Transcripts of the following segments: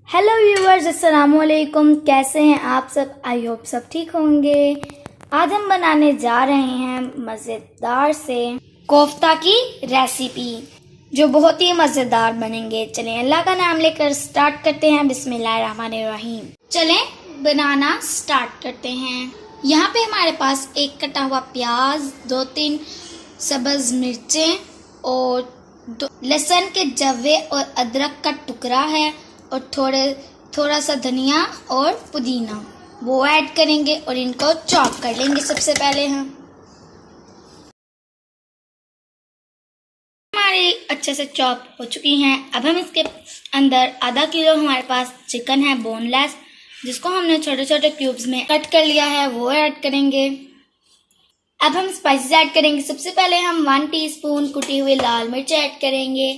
Hello viewers, अस्सलाम वालेकुम। कैसे हैं आप सब? आई होप सब ठीक होंगे। आज हम बनाने जा रहे हैं मज़ेदार से कोफ्ता की रेसिपी, जो बहुत ही मज़ेदार बनेंगे। चलें अल्लाह का नाम लेकर स्टार्ट करते हैं। बिस्मिल्लाहिर्रहमानिर्रहीम। चलें बनाना स्टार्ट करते हैं। यहाँ पे हमारे पास एक कटा हुआ प्याज, 2-3 सब्ज़ मिर्चें और लहसुन के जवे और अदरक का टुकड़ा है और थोड़ा सा धनिया और पुदीना वो ऐड करेंगे और इनको चॉप कर लेंगे। सबसे पहले हमारी अच्छे से चॉप हो चुकी हैं। अब हम इसके अंदर आधा किलो हमारे पास चिकन है बोनलेस, जिसको हमने छोटे छोटे क्यूब्स में कट कर लिया है, वो ऐड करेंगे। अब हम स्पाइसेस ऐड करेंगे। सबसे पहले हम 1 टीस्पून कुटी हुई लाल मिर्च ऐड करेंगे,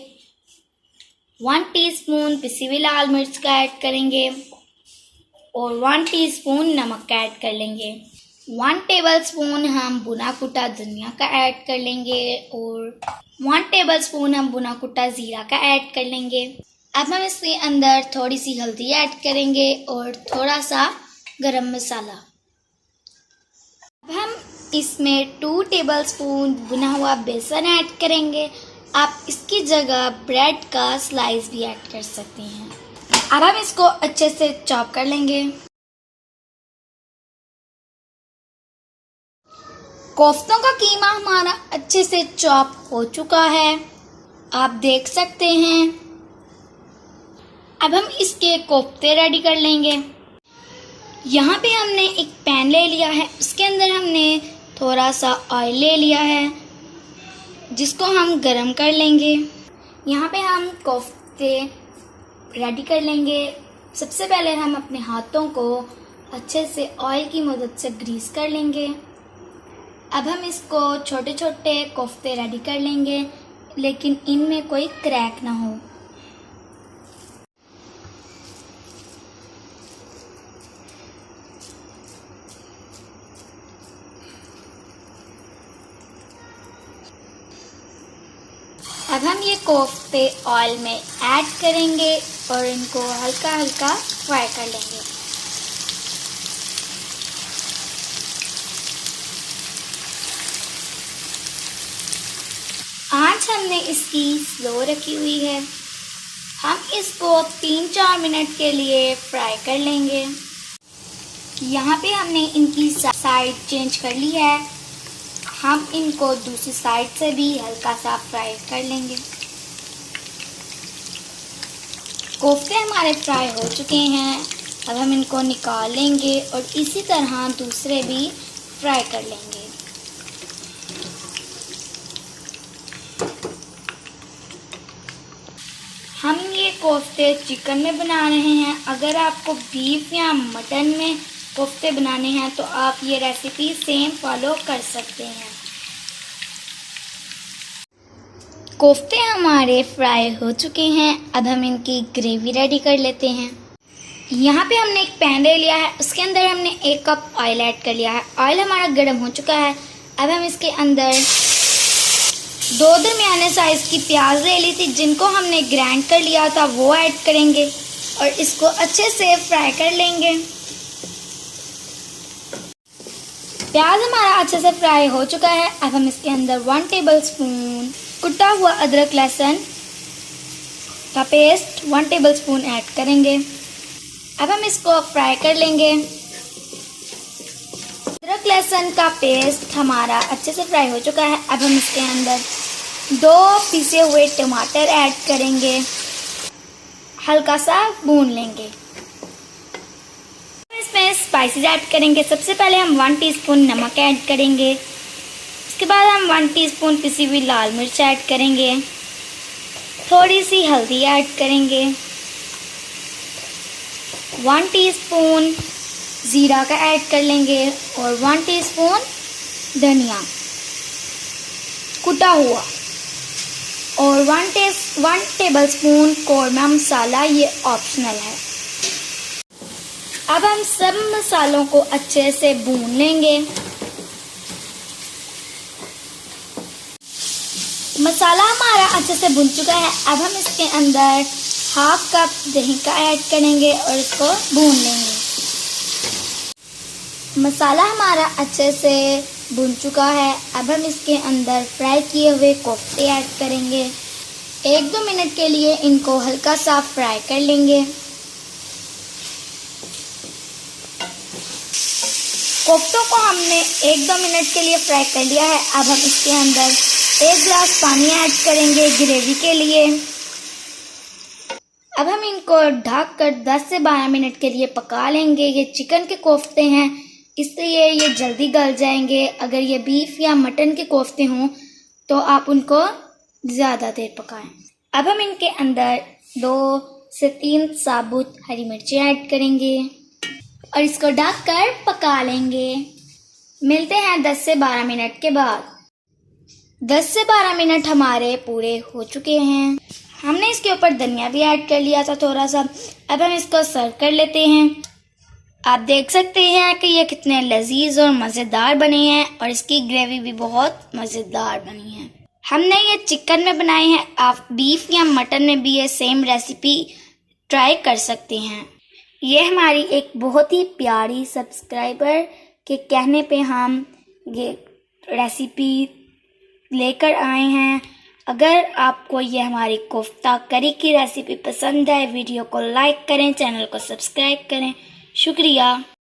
1 टीस्पून पिसी हुई लाल मिर्च का ऐड करेंगे और 1 टीस्पून नमक का ऐड कर लेंगे। 1 टेबलस्पून हम भुना कुटा धनिया का ऐड कर लेंगे और 1 टेबलस्पून हम भुना कुटा जीरा का ऐड कर लेंगे। अब हम इसके अंदर थोड़ी सी हल्दी ऐड करेंगे और थोड़ा सा गरम मसाला। अब हम इसमें 2 टेबलस्पून भुना हुआ बेसन ऐड करेंगे। आप इसकी जगह ब्रेड का स्लाइस भी ऐड कर सकते हैं। अब हम इसको अच्छे से चॉप कर लेंगे। कोफ्तों का कीमा हमारा अच्छे से चॉप हो चुका है, आप देख सकते हैं। अब हम इसके कोफ्ते रेडी कर लेंगे। यहाँ पे हमने एक पैन ले लिया है, उसके अंदर हमने थोड़ा सा ऑयल ले लिया है, जिसको हम गरम कर लेंगे। यहाँ पे हम कोफ्ते रेडी कर लेंगे। सबसे पहले हम अपने हाथों को अच्छे से ऑयल की मदद से ग्रीस कर लेंगे। अब हम इसको छोटे छोटे कोफ्ते रेडी कर लेंगे, लेकिन इनमें कोई क्रैक ना हो। अब हम ये कोफ्ते ऑयल में ऐड करेंगे और इनको हल्का हल्का फ्राई कर लेंगे। आंच हमने इसकी स्लो रखी हुई है। हम इसको 3-4 मिनट के लिए फ्राई कर लेंगे। यहाँ पे हमने इनकी साइड चेंज कर ली है। हम इनको दूसरी साइड से भी हल्का सा फ्राई कर लेंगे। कोफ्ते हमारे फ्राई हो चुके हैं। अब हम इनको निकाल लेंगे और इसी तरह दूसरे भी फ्राई कर लेंगे। हम ये कोफ्ते चिकन में बना रहे हैं। अगर आपको बीफ या मटन में कोफ्ते बनाने हैं तो आप ये रेसिपी सेम फॉलो कर सकते हैं। कोफ्ते हमारे फ्राई हो चुके हैं। अब हम इनकी ग्रेवी रेडी कर लेते हैं। यहाँ पे हमने एक पैन ले लिया है, उसके अंदर हमने 1 कप ऑयल ऐड कर लिया है। ऑयल हमारा गर्म हो चुका है। अब हम इसके अंदर 2 दरमियाने साइज की प्याज ले ली थी, जिनको हमने ग्राइंड कर लिया था, वो ऐड करेंगे और इसको अच्छे से फ्राई कर लेंगे। प्याज हमारा अच्छे से फ्राई हो चुका है। अब हम इसके अंदर 1 टेबलस्पून कुटा हुआ अदरक लहसुन का पेस्ट 1 टेबलस्पून ऐड करेंगे। अब हम इसको फ्राई कर लेंगे। अदरक लहसुन का पेस्ट हमारा अच्छे से फ्राई हो चुका है। अब हम इसके अंदर 2 पीसे हुए टमाटर ऐड करेंगे, हल्का सा भून लेंगे। इसमें स्पाइसेस ऐड करेंगे। सबसे पहले हम 1 टीस्पून नमक ऐड करेंगे। उसके बाद हम 1 टीस्पून पिसी हुई लाल मिर्च ऐड करेंगे, थोड़ी सी हल्दी ऐड करेंगे, 1 टीस्पून जीरा का ऐड कर लेंगे और 1 टीस्पून धनिया कुटा हुआ और 1 टेबलस्पून कौरमा मसाला, ये ऑप्शनल है। अब हम सब मसालों को अच्छे से भून लेंगे। मसाला हमारा अच्छे से भुन चुका है। अब हम इसके अंदर हाफ कप दही का ऐड करेंगे और इसको भून लेंगे। मसाला हमारा अच्छे से भुन चुका है। अब हम इसके अंदर फ्राई किए हुए कोफ्ते ऐड करेंगे। 1-2 मिनट के लिए इनको हल्का सा फ्राई कर लेंगे। कोफ्तों को हमने 1-2 मिनट के लिए फ्राई कर लिया है। अब हम इसके अंदर 1 गिलास पानी ऐड करेंगे ग्रेवी के लिए। अब हम इनको ढक कर 10 से 12 मिनट के लिए पका लेंगे। ये चिकन के कोफ्ते हैं इसलिए ये जल्दी गल जाएंगे। अगर ये बीफ या मटन के कोफ्ते हों तो आप उनको ज़्यादा देर पकाएं। अब हम इनके अंदर 2 से 3 साबुत हरी मिर्ची ऐड करेंगे और इसको ढक कर पका लेंगे। मिलते हैं 10 से 12 मिनट के बाद। 10 से 12 मिनट हमारे पूरे हो चुके हैं। हमने इसके ऊपर धनिया भी ऐड कर लिया था थोड़ा सा। अब हम इसको सर्व कर लेते हैं। आप देख सकते हैं कि ये कितने लजीज और मज़ेदार बने हैं और इसकी ग्रेवी भी बहुत मज़ेदार बनी है। हमने ये चिकन में बनाए हैं। आप बीफ या मटन में भी ये सेम रेसिपी ट्राई कर सकते हैं। ये हमारी एक बहुत ही प्यारी सब्सक्राइबर के कहने पे हम ये रेसिपी लेकर आए हैं। अगर आपको ये हमारी कोफ्ता करी की रेसिपी पसंद है, वीडियो को लाइक करें, चैनल को सब्सक्राइब करें। शुक्रिया।